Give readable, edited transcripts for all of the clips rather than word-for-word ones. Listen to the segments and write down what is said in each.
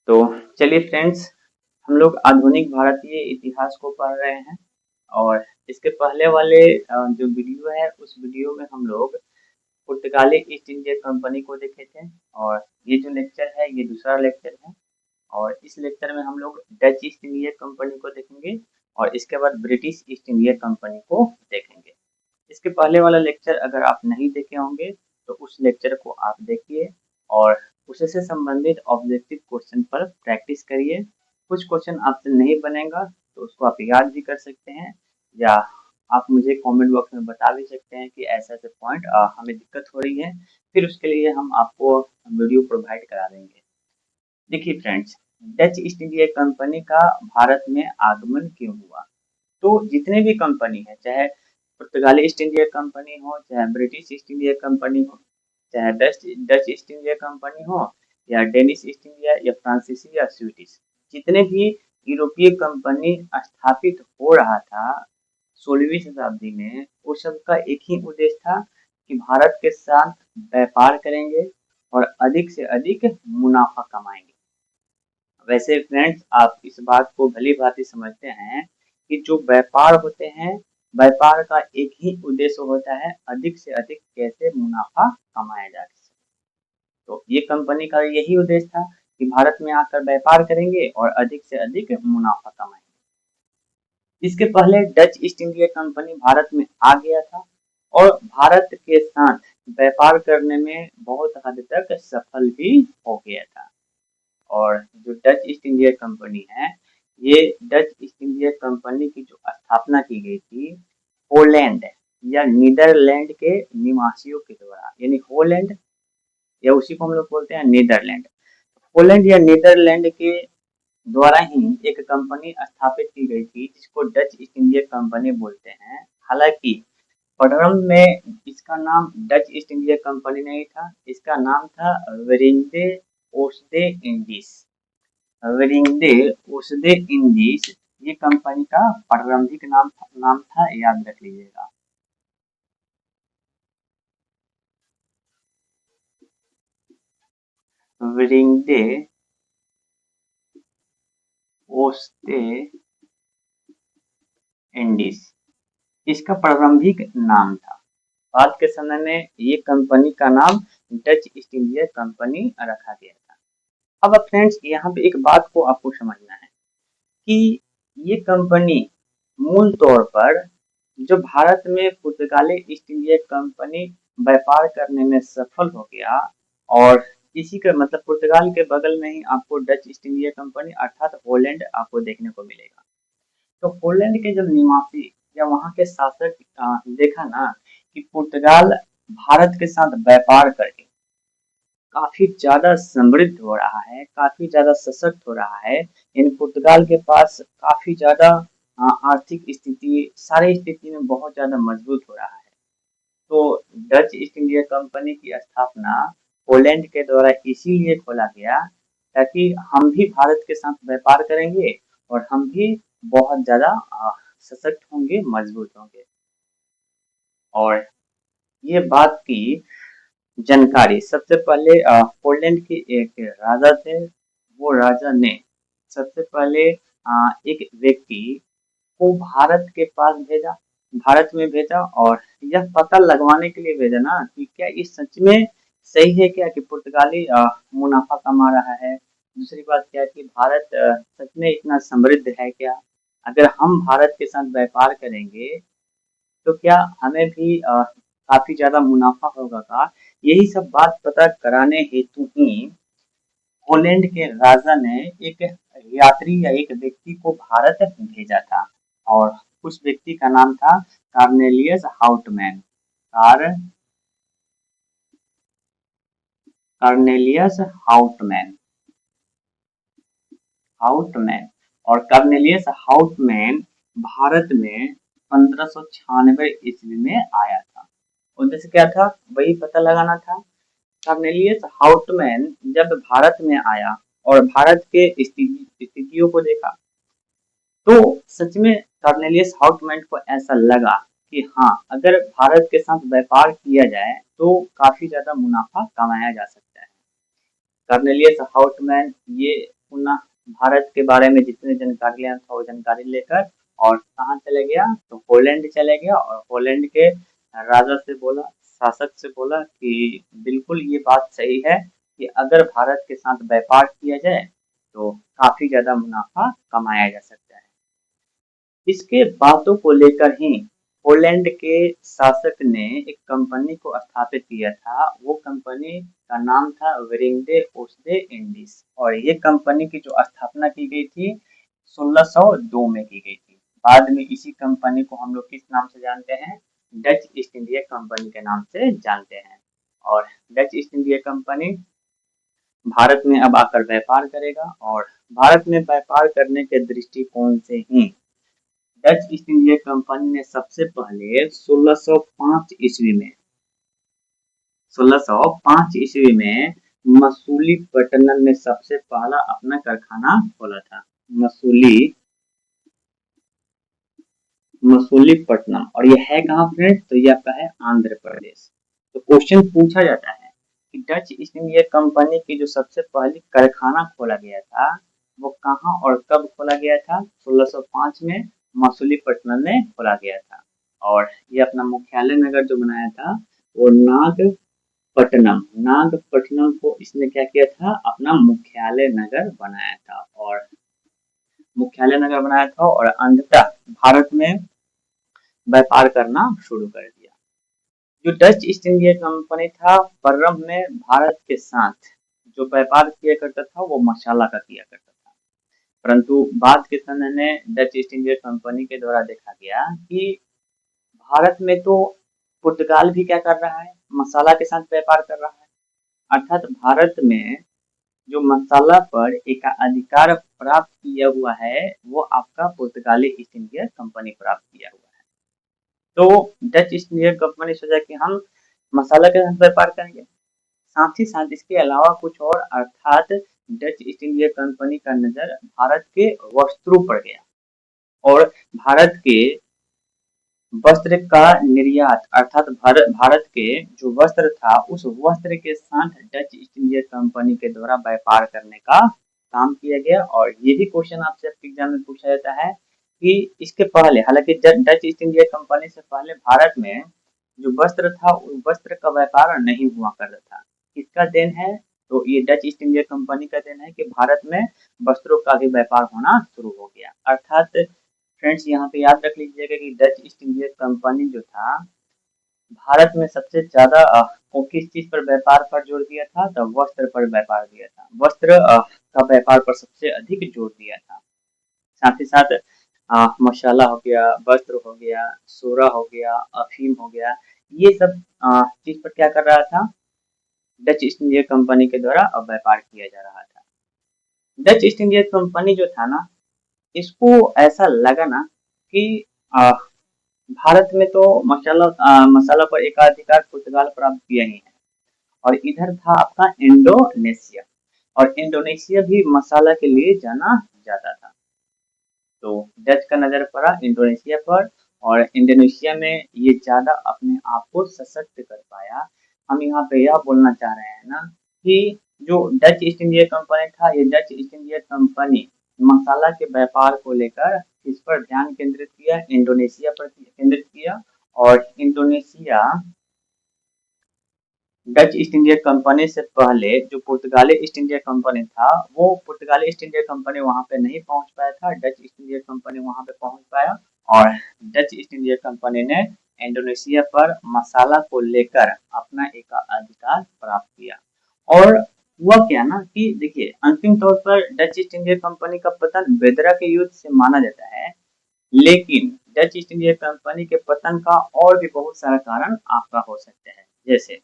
तो चलिए फ्रेंड्स, हम लोग आधुनिक भारतीय इतिहास को पढ़ रहे हैं और इसके पहले वाले जो वीडियो है उस वीडियो में हम लोग पुर्तगाली ईस्ट इंडिया कंपनी को देखे थे। और ये जो लेक्चर है ये दूसरा लेक्चर है और इस लेक्चर में हम लोग डच ईस्ट इंडिया कंपनी को देखेंगे और इसके बाद ब्रिटिश ईस्ट इंडिया कंपनी को देखेंगे। इसके पहले वाला लेक्चर अगर आप नहीं देखे होंगे तो उस लेक्चर को आप देखिए और उससे संबंधित ऑब्जेक्टिव क्वेश्चन पर प्रैक्टिस करिए। कुछ क्वेश्चन आपसे नहीं बनेगा तो उसको आप याद भी कर सकते हैं या आप मुझे कमेंट बॉक्स में बता भी सकते हैं कि ऐसे ऐसे पॉइंट हमें दिक्कत हो रही है, फिर उसके लिए हम आपको वीडियो प्रोवाइड करा देंगे। देखिए friends, Dutch east India company का भारत में आगमन क्यों हुआ? तो जितने भी कंपनी है, चाहे पुर्तगाली ईस्ट इंडिया कंपनी हो, चाहे ब्रिटिश ईस्ट इंडिया कंपनी हो, चाहे Dutch Dutch east India company हो या डेनिश ईस्ट इंडिया या फ्रांसीसी या स्वीडिश, जितने भी यूरोपीय कंपनी स्थापित हो रहा था 16वीं शताब्दी में, वो सबका एक ही उद्देश्य था कि भारत के साथ व्यापार करेंगे और अधिक से अधिक मुनाफा कमाएंगे। वैसे फ्रेंड्स, आप इस बात को भली भांति समझते हैं कि जो व्यापार होते हैं, व्यापार का एक ही उद्देश्य होता है अधिक से अधिक कैसे मुनाफा कमाया जा सके। तो ये कंपनी का यही उद्देश्य था कि भारत में आकर व्यापार करेंगे और अधिक से अधिक मुनाफा कमाएंगे। इसके पहले Dutch east India company Bharat में आ गया था और भारत के साथ व्यापार करने में बहुत हद तक सफल भी हो गया था। और जो डच ईस्ट इंडिया कंपनी है, ये डच ईस्ट इंडिया कंपनी की जो स्थापना की गई थी होलैंड या नीदरलैंड के निवासियों के द्वारा, यानी होलैंड या उसी को हम लोग बोलते हैं नीदरलैंड। होलैंड या नीदरलैंड के द्वारा ही एक कंपनी स्थापित की गई थी जिसको डच ईस्ट इंडिया कंपनी बोलते हैं। हालांकि प्रारंभ में इसका नाम डच ईस्ट इंडिया कंपनी नहीं था, इसका नाम था वेरिंग्डे ओस्टे इंडीज। वेरिंग्डे ओस्टे इंडीज ये कंपनी का प्रारंभिक नाम था, याद रख लीजिएगा। वेरिंग्डे ओस्टे इंडीज इसका प्रारंभिक नाम था। बाद के समय में ये कंपनी का नाम डच ईस्ट इंडिया कंपनी रखा गया था। अब फ्रेंड्स, यहाँ पे एक बात को आपको समझना है कि ये कंपनी मूल तौर पर जो भारत में पुर्तगाली ईस्ट इंडिया कंपनी व्यापार करने में सफल हो गया और इसी का मतलब पुर्तगाल के बगल में ही आपको डच ईस्ट इंडिया कंपनी अर्थात होलैंड आपको देखने को मिलेगा। तो पोलैंड के जब निवासी या वहां के शासक देखा ना कि पुर्तगाल भारत के साथ व्यापार करके काफी ज्यादा समृद्ध हो रहा है, काफी ज्यादा सशक्त हो रहा है, इन पुर्तगाल के पास काफी ज्यादा आर्थिक स्थिति सारी स्थिति में बहुत ज्यादा मजबूत हो रहा है। तो डच ईस्ट इंडिया कंपनी की स्थापना पोलैंड के द्वारा इसीलिए खोला गया ताकि हम भी भारत के साथ व्यापार करेंगे और हम भी बहुत ज्यादा सशक्त होंगे, मजबूत होंगे। और ये बात की जानकारी सबसे पहले पोलैंड के एक राजा थे, वो राजा ने सबसे पहले एक व्यक्ति को भारत के पास भेजा, भारत में भेजा और यह पता लगवाने के लिए भेजा ना कि क्या ये सच में सही है क्या कि पुर्तगाली मुनाफा कमा रहा है। दूसरी बात क्या कि भारत सच में इतना समृद्ध है क्या? अगर हम भारत के साथ व्यापार करेंगे तो क्या हमें भी काफी ज्यादा मुनाफा होगा का? यही सब बात पता कराने हेतु ही पोलैंड के राजा ने एक यात्री या एक व्यक्ति को भारत भेजा था और उस व्यक्ति का नाम था Cornelius Houtman. Cornelius Houtman Houtman और कार्नेलियस हाउटमैन भारत में 1596 ईस्वी में आया था। उद्देश्य क्या था? वही पता लगाना था। कार्नेलियस हाउटमैन जब भारत में आया और भारत के स्थितियों को देखा तो सच में कार्नेलियस हाउटमैन को ऐसा लगा कि हाँ, अगर भारत के साथ व्यापार किया जाए तो काफी ज्यादा मुनाफा कमाया जा सकता है। कार्नेलियस हाउटमैन ये पुनः भारत के बारे में जितनी जानकारी लेना था वो जानकारी लेकर और कहाँ चले गया, तो पोलैंड चले गया और पोलैंड के राजा से बोला, शासक से बोला कि बिल्कुल ये बात सही है कि अगर भारत के साथ व्यापार किया जाए तो काफी ज्यादा मुनाफा कमाया जा सकता है। इसके बातों को लेकर ही पोलैंड के शासक ने एक कंपनी को स्थापित किया था। वो कंपनी का नाम था वेरिंग्डे ओस्टे इंडीज और ये कंपनी की जो स्थापना की गई थी 1602 में की गई थी। बाद में इसी कंपनी को हम लोग किस नाम से जानते हैं, डच ईस्ट इंडिया कंपनी के नाम से जानते हैं। और Dutch east India company Bharat में अब आकर व्यापार करेगा और भारत में व्यापार करने के दृष्टिकोण से ही डच ईस्ट इंडिया कंपनी ने सबसे पहले 1605 ईस्वी में मसूलीपट्टनम में सबसे पहला अपना कारखाना खोला था। मसूलीपट्टनम, और ये है कहाँ फ्रेंड्स, तो ये आपका है आंध्र प्रदेश। तो क्वेश्चन पूछा जाता है कि डच ईस्ट इंडिया कंपनी की जो सबसे पहली कारखाना खोला गया था वो कहाँ और कब खोला गया था, 1605 में मसूलीपट्टनम में खोला गया था। और ये अपना मुख्यालय नगर जो बनाया था वो नागपट्टनम को इसने क्या किया था, अपना मुख्यालय नगर बनाया था और अंततः भारत में व्यापार करना शुरू कर दिया। जो डच ईस्ट इंडिया कंपनी था प्रारंभ में भारत के साथ जो व्यापार किया करता था वो मसाला का किया करता था, परंतु बाद के समय में डच ईस्ट इंडिया कंपनी के द्वारा देखा गया कि भारत में तो पुर्तगाल भी क्या कर रहा है, मसाला के साथ व्यापार कर रहा है, अर्थात भारत में जो मसाला पर एक अधिकार प्राप्त किया हुआ है वो आपका पुर्तगाली ईस्ट इंडिया कंपनी प्राप्त किया हुआ है। तो डच ईस्ट इंडिया कंपनी सोचा कि हम मसाला के साथ व्यापार करेंगे, साथ ही साथ इसके अलावा कुछ और, अर्थात डच ईस्ट इंडिया कंपनी का नजर भारत के वस्त्रों पर गया और भारत के वस्त्र का निर्यात, अर्थात भारत के जो वस्त्र था उस वस्त्र के साथ डच ईस्ट इंडिया कंपनी के द्वारा व्यापार करने का काम किया गया। और ये भी क्वेश्चन आपसे एग्जाम में पूछा जाता है कि इसके पहले, हालांकि डच ईस्ट इंडिया कंपनी से पहले भारत में जो वस्त्र था उस वस्त्र का व्यापार नहीं हुआ करता था। किसका देन है, तो ये डच ईस्ट इंडिया कंपनी का देन है कि भारत में वस्त्रों का भी व्यापार होना शुरू हो गया। अर्थात फ्रेंड्स यहाँ पे याद रख लीजिएगा कि डच ईस्ट इंडिया कंपनी जो था भारत में सबसे ज्यादा किस चीज पर व्यापार पर जोर दिया था, तो वस्त्र पर व्यापार दिया था, वस्त्र का व्यापार पर सबसे अधिक जोर दिया था। साथ ही साथ मसाला हो गया, वस्त्र हो गया, सोरा हो गया, अफीम हो गया, ये सब चीज पर क्या कर रहा था, डच ईस्ट इंडिया कंपनी के द्वारा अब व्यापार किया जा रहा था। डच ईस्ट इंडिया कंपनी जो था ना, इसको ऐसा लगा ना कि भारत में तो मसाला पर एकाधिकार पुर्तगाल प्राप्त किया ही है, और इधर था आपका इंडोनेशिया, और इंडोनेशिया भी मसाला के लिए जाना जाता था। तो डच का नजर पड़ा इंडोनेशिया पर और इंडोनेशिया में ये ज्यादा अपने आप को सशक्त कर पाया। हम यहाँ पे यह बोलना चाह रहे हैं ना कि जो डच ईस्ट इंडिया कंपनी था, ये डच ईस्ट इंडिया कंपनी मसाला के व्यापार को लेकर इस पर ध्यान केंद्रित किया, इंडोनेशिया पर केंद्रित किया, और Indonesia Dutch east India company से पहले जो पुर्तगाली ईस्ट इंडिया कंपनी था वो पुर्तगाली ईस्ट इंडिया कंपनी वहां पे नहीं पहुंच पाया था, डच ईस्ट इंडिया कंपनी वहां पे पहुंच पाया और डच ईस्ट इंडिया कंपनी ने इंडोनेशिया पर मसाला को लेकर अपना एक अधिकार प्राप्त किया। और हुआ क्या ना कि देखिए अंतिम तौर पर डच ईस्ट इंडिया कंपनी का पतन बेदरा के युद्ध से माना जाता है, लेकिन डच ईस्ट इंडिया कंपनी के पतन का और भी बहुत सारा कारण आपका हो सकता है। जैसे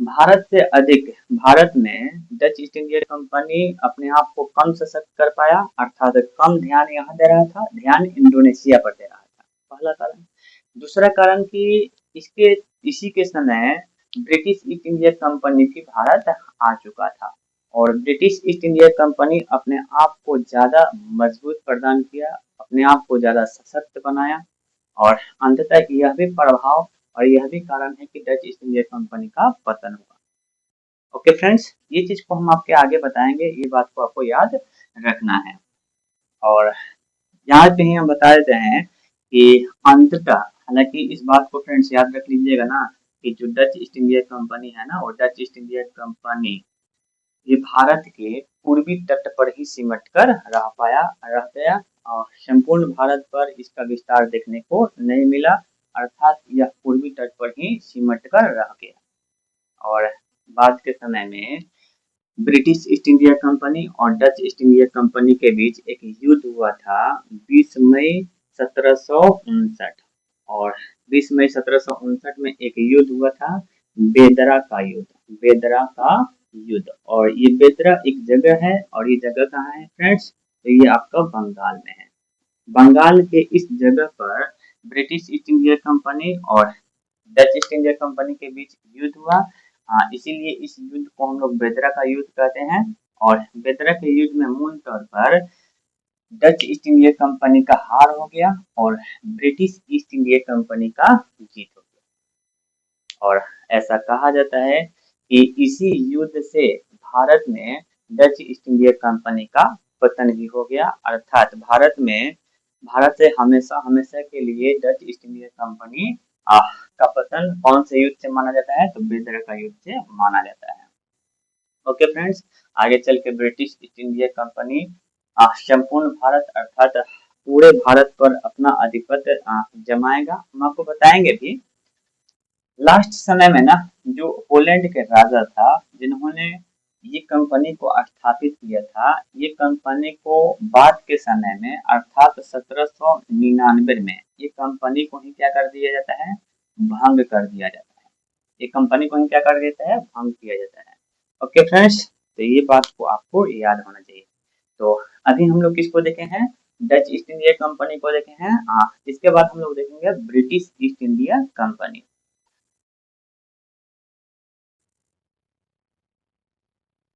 भारत में डच ईस्ट इंडिया कंपनी अपने आप को कम सशक्त कर पाया, अर्थात कम ध्यान यहाँ दे रहा था, ध्यान इंडोनेशिया पर दे रहा था, पहला कारण। दूसरा कारण कि इसी के समय ब्रिटिश ईस्ट इंडिया कंपनी भी भारत आ चुका था और ब्रिटिश ईस्ट इंडिया कंपनी अपने आप को ज्यादा मजबूत प्रदान किया, अपने आप को ज्यादा सशक्त बनाया, और अंततः यह भी प्रभाव और यह भी कारण है कि डच ईस्ट इंडिया कंपनी का पतन हुआ। ओके फ्रेंड्स, ये चीज को हम आपके आगे बताएंगे, ये बात को आपको याद रखना है। और यहाँ पे ही हम बता देते हैं कि अंततः, हालांकि इस बात को फ्रेंड्स याद रख लीजिएगा ना, कि जो डच ईस्ट इंडिया कंपनी है ना, वो डच ईस्ट इंडिया कंपनी ये भारत के पूर्वी तट पर ही सिमट कर रह गया, और संपूर्ण भारत पर इसका विस्तार देखने को नहीं मिला, अर्थात यह पूर्वी तट पर ही सिमट कर रह गया। और बाद के समय में ब्रिटिश ईस्ट इंडिया कंपनी और डच ईस्ट इंडिया कंपनी के बीच एक युद्ध हुआ था 20 मई 1759। और 20 मई 1759 में एक युद्ध हुआ था, बेदरा का युद्ध। बेदरा का युद्ध, और ये बेदरा एक जगह है, और ये जगह कहाँ है फ्रेंड्स? तो ये आपका बंगाल में है। बंगाल के इस जगह पर ब्रिटिश ईस्ट इंडिया कंपनी और डच ईस्ट इंडिया कंपनी के बीच युद्ध हुआ। इसीलिए इस युद्ध को हम लोग बेदरा का युद्ध कहते हैं। और बेदरा के युद्ध में मूल तौर पर डच ईस्ट इंडिया कंपनी का हार हो गया और ब्रिटिश ईस्ट इंडिया कंपनी का जीत हो गया। और ऐसा कहा जाता है कि इसी युद्ध से भारत में डच ईस्ट इंडिया कंपनी का पतन भी हो गया, अर्थात भारत से हमेशा हमेशा के लिए डच ईस्ट इंडिया कंपनी का पतन कौन से युद्ध से माना जाता है? तो बेदरा का युद्ध से माना जाता है। ओके फ्रेंड्स, आगे चल के ब्रिटिश ईस्ट इंडिया कंपनी संपूर्ण भारत अर्थात पूरे भारत पर अपना आधिपत्य जमाएगा। हम आपको बताएंगे भी। लास्ट समय में ना, जो पोलैंड के राजा था, जिन्होंने ये कंपनी को स्थापित किया था, ये कंपनी को बाद के समय में अर्थात 1799 में ये कंपनी को ही क्या कर दिया जाता है? भंग कर दिया जाता है। ये कंपनी को ही क्या कर देता है? भंग किया जाता है। ओके फ्रेंड्स, तो ये बात को आपको याद होना चाहिए। तो अभी हम लोग किसको देखे हैं? डच ईस्ट इंडिया कंपनी को देखे हैं। इसके बाद हम लोग देखेंगे ब्रिटिश ईस्ट इंडिया कंपनी।